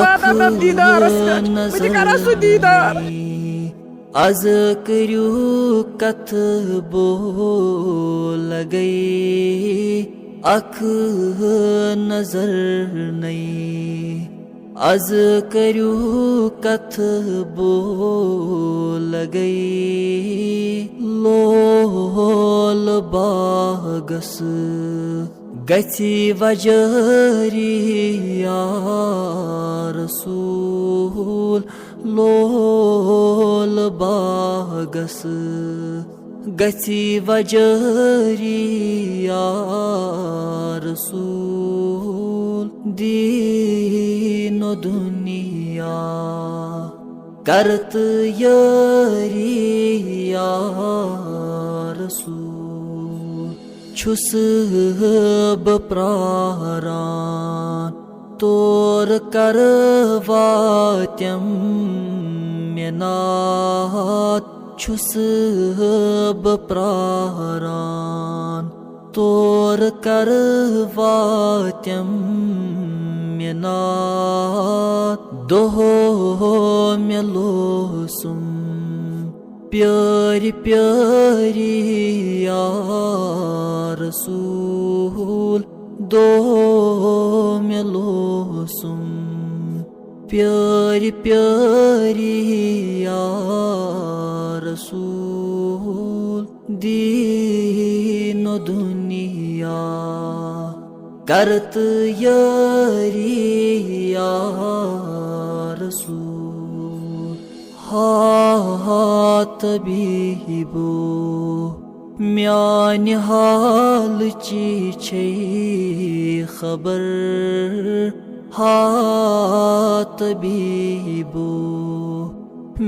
वादान दीदारस पे बह कर सह दीदार आज करू कथ बोल गई अख नजर नहीं आज करू कथ बोल गई लोल बागस गछि वजरी या रसूल लोल बागस गछि वजरी या रसूल दीनो दुनिया करत यारी या रसूल छुस प्रारान तोर करवात्यम मेनात छुस प्रारान तोर करवात्यम मेनात दोहो मेलोसुम प्यारी प्यारी या रसूल दो मेलोसुम प्यारी प्यारी या रसूल दीनो दुनिया करत यारी या रसूल हा तबीबो म्यान हाल ची छे खबर हा तबीबो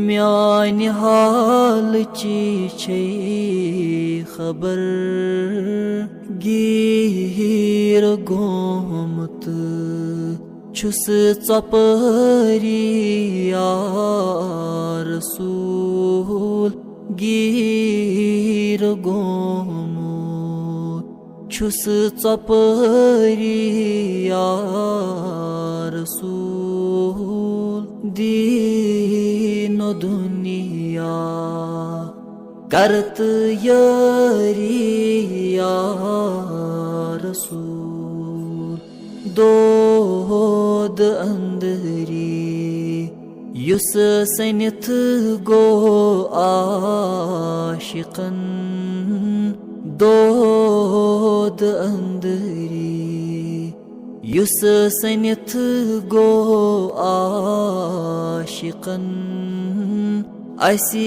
म्यान हाल ची छे खबर गिर गोमत छुस चपरी या रसूल गिर गोमत छुस चपरी या रसूल दीनो दुनिया करत यारी या रसूल दोद अंदरी युस सनिथ गो आशिकन दोद अंदरी युस सनिथ गो आशिकन असी